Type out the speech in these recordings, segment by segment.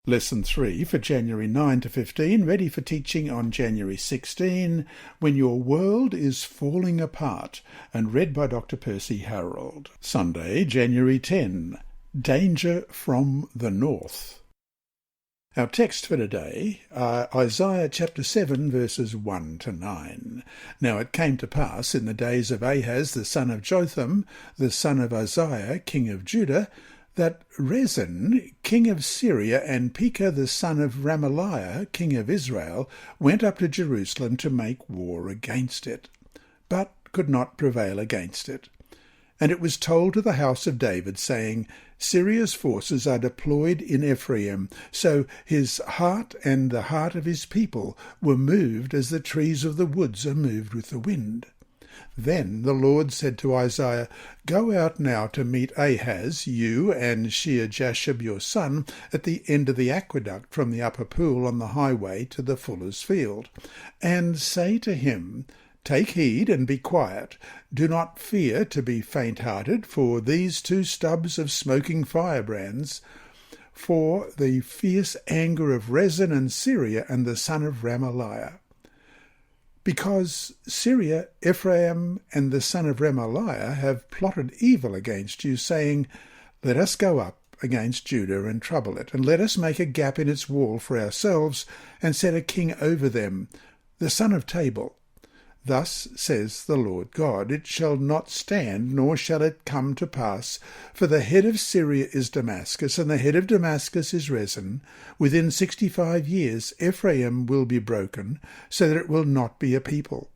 Lesson 3 for January 9 to 15, ready for teaching on January 16, When Your World is Falling Apart, and read by Dr. Percy Harrold. Sunday, January 10, Danger from the North. Our text for today are Isaiah chapter 7, verses 1 to 9. Now it came to pass in the days of Ahaz the son of Jotham, the son of Uzziah, king of Judah, that Rezin, king of Syria, and Pekah the son of Remaliah, king of Israel, went up to Jerusalem to make war against it, but could not prevail against it. And it was told to the house of David, saying, Syria's forces are deployed in Ephraim, so his heart and the heart of his people were moved as the trees of the woods are moved with the wind. Then the Lord said to Isaiah, Go out now to meet Ahaz, you and Shear-Jashub your son, at the end of the aqueduct from the upper pool on the highway to the fuller's field, and say to him, Take heed and be quiet. Do not fear to be faint-hearted for these two stubs of smoking firebrands, for the fierce anger of Rezin and Syria and the son of Remaliah. Because Syria, Ephraim, and the son of Remaliah have plotted evil against you, saying, Let us go up against Judah and trouble it, and let us make a gap in its wall for ourselves, and set a king over them, the son of Tabal. Thus says the Lord God, It shall not stand, nor shall it come to pass, for the head of Syria is Damascus, and the head of Damascus is Rezin. Within 65 years Ephraim will be broken, so that it will not be a people.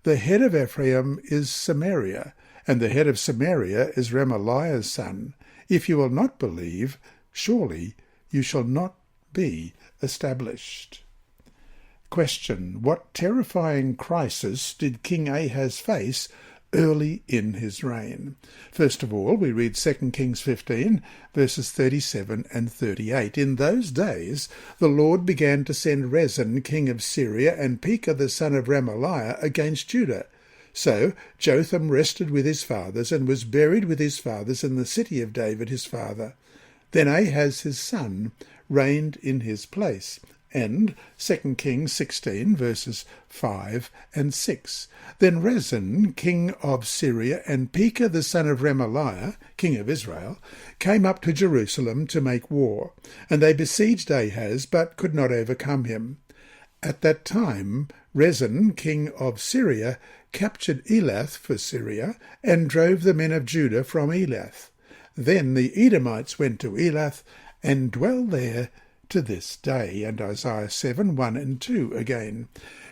The head of Ephraim is Samaria, and the head of Samaria is Remaliah's son. If you will not believe, surely you shall not be established. Question. What terrifying crisis did King Ahaz face early in his reign? First of all, we read 2 Kings 15, verses 37 and 38. In those days the Lord began to send Rezin, king of Syria, and Pekah the son of Remaliah against Judah. So Jotham rested with his fathers, and was buried with his fathers in the city of David his father. Then Ahaz his son reigned in his place. And 2 Kings 16, verses 5 and 6. Then Rezin, king of Syria, and Pekah the son of Remaliah, king of Israel, came up to Jerusalem to make war, and they besieged Ahaz, but could not overcome him. At that time Rezin, king of Syria, captured Elath for Syria, and drove the men of Judah from Elath. Then the Edomites went to Elath, and dwell there to this day. And Isaiah 7, 1 and 2 again.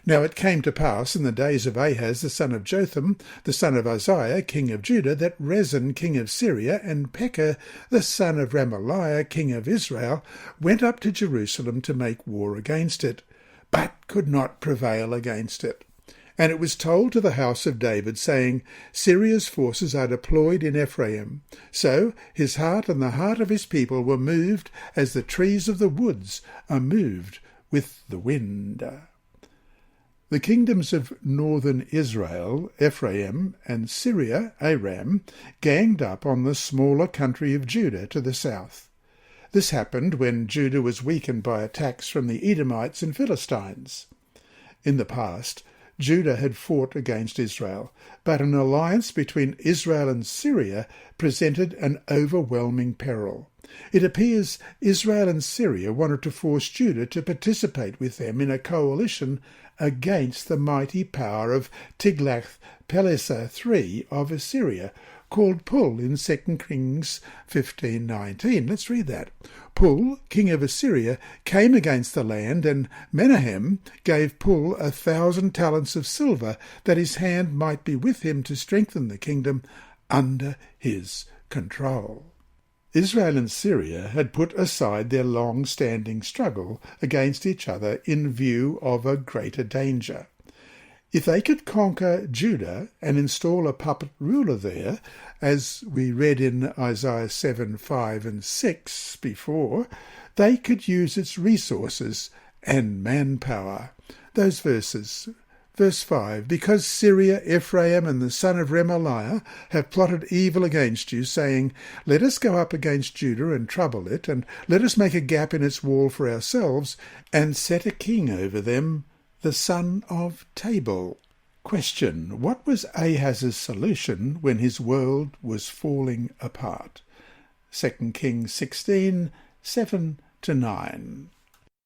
Now it came to pass in the days of Ahaz the son of Jotham, the son of Uzziah, king of Judah, that Rezin, king of Syria, and Pekah, the son of Remaliah, king of Israel, went up to Jerusalem to make war against it, but could not prevail against it. And it was told to the house of David, saying, Syria's forces are deployed in Ephraim. So his heart and the heart of his people were moved as the trees of the woods are moved with the wind. The kingdoms of northern Israel, Ephraim, and Syria, Aram, ganged up on the smaller country of Judah to the south. This happened when Judah was weakened by attacks from the Edomites and Philistines. In the past, Judah had fought against Israel, but an alliance between Israel and Syria presented an overwhelming peril. It appears Israel and Syria wanted to force Judah to participate with them in a coalition against the mighty power of Tiglath-Pileser III of Assyria, called Pul in 2 Kings 15:19. Let's read that. Pul, king of Assyria, came against the land, and Menahem gave Pul 1,000 talents of silver, that his hand might be with him to strengthen the kingdom under his control. Israel and Syria had put aside their long-standing struggle against each other in view of a greater danger. If they could conquer Judah and install a puppet ruler there, as we read in Isaiah 7, 5 and 6 before, they could use its resources and manpower. Those verses Verse 5, because Syria, Ephraim, and the son of Remaliah have plotted evil against you, saying, let us go up against Judah and trouble it, and let us make a gap in its wall for ourselves, and set a king over them, the son of Tabal. Question, what was Ahaz's solution when his world was falling apart? 2 Kings 16, 7-9.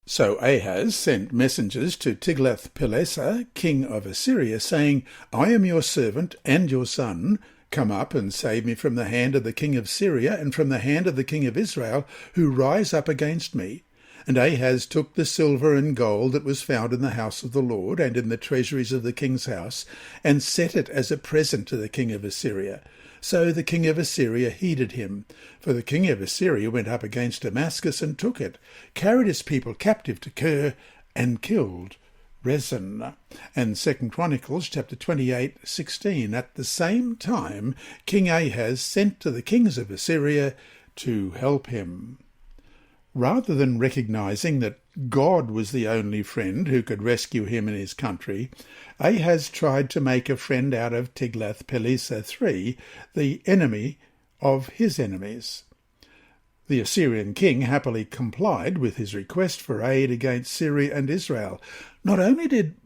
So Ahaz sent messengers to Tiglath-Pileser, king of Assyria, saying, I am your servant and your son. Come up and save me from the hand of the king of Syria and from the hand of the king of Israel, who rise up against me. And Ahaz took the silver and gold that was found in the house of the Lord and in the treasuries of the king's house, and set it as a present to the king of Assyria. So the king of Assyria heeded him, for the king of Assyria went up against Damascus and took it, carried his people captive to Ker, and killed Rezin. And 2 Chronicles chapter 28:16. At the same time King Ahaz sent to the kings of Assyria to help him. Rather than recognizing that God was the only friend who could rescue him and his country, Ahaz tried to make a friend out of Tiglath-Pileser III, the enemy of his enemies. The Assyrian king happily complied with his request for aid against Syria and Israel. Not only did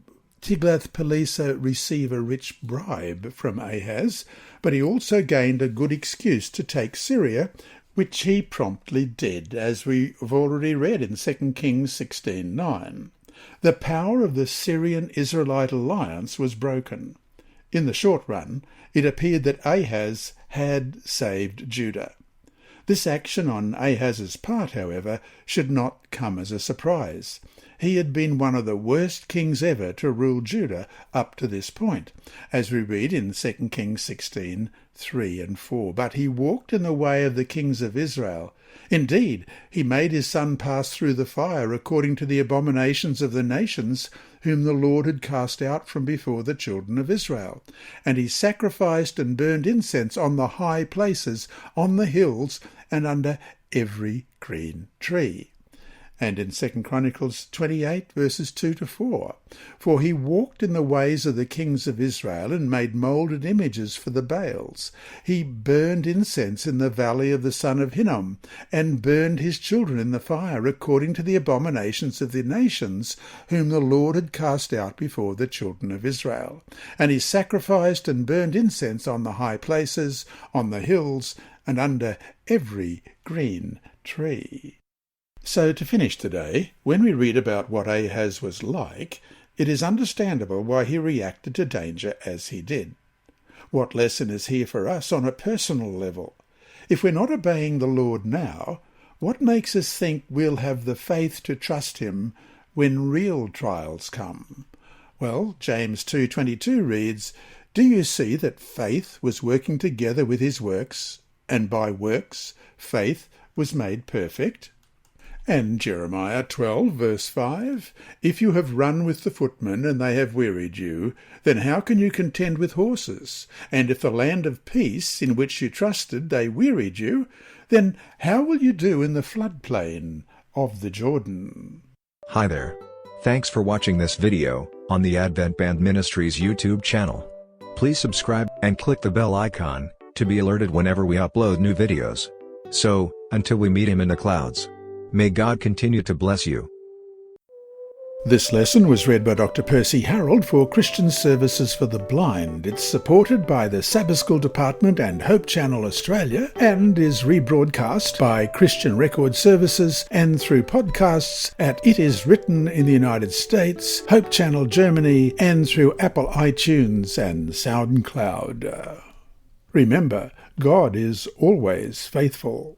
Tiglath-Pileser receive a rich bribe from Ahaz, but he also gained a good excuse to take Syria, which he promptly did, as we have already read in 2 Kings 16:9. The power of the Syrian-Israelite alliance was broken. In the short run, it appeared that Ahaz had saved Judah. This action on Ahaz's part, however, should not come as a surprise. He had been one of the worst kings ever to rule Judah up to this point, as we read in 2 Kings 16:3-4. But he walked in the way of the kings of Israel. Indeed, he made his son pass through the fire according to the abominations of the nations whom the Lord had cast out from before the children of Israel. And he sacrificed and burned incense on the high places, on the hills, and under every green tree. And in 2 Chronicles 28, verses 2-4, for he walked in the ways of the kings of Israel and made moulded images for the Baals. He burned incense in the valley of the son of Hinnom, and burned his children in the fire according to the abominations of the nations whom the Lord had cast out before the children of Israel. And he sacrificed and burned incense on the high places, on the hills, and under every green tree. So to finish today, when we read about what Ahaz was like, it is understandable why he reacted to danger as he did. What lesson is here for us on a personal level? If we're not obeying the Lord now, what makes us think we'll have the faith to trust him when real trials come? Well, James 2:22 reads, Do you see that faith was working together with his works, and by works faith was made perfect? And Jeremiah 12, verse 5, If you have run with the footmen, and they have wearied you, then how can you contend with horses? And if the land of peace, in which you trusted, they wearied you, then how will you do in the floodplain of the Jordan? Hi there. Thanks for watching this video on the Advent-band Ministries YouTube channel. Please subscribe and click the bell icon to be alerted whenever we upload new videos. So, until we meet him in the clouds, may God continue to bless you. This lesson was read by Dr. Percy Harrold for Christian Services for the Blind. It's supported by the Sabbath School Department and Hope Channel Australia, and is rebroadcast by Christian Record Services and through podcasts at It Is Written in the United States, Hope Channel Germany, and through Apple iTunes and SoundCloud. Remember, God is always faithful.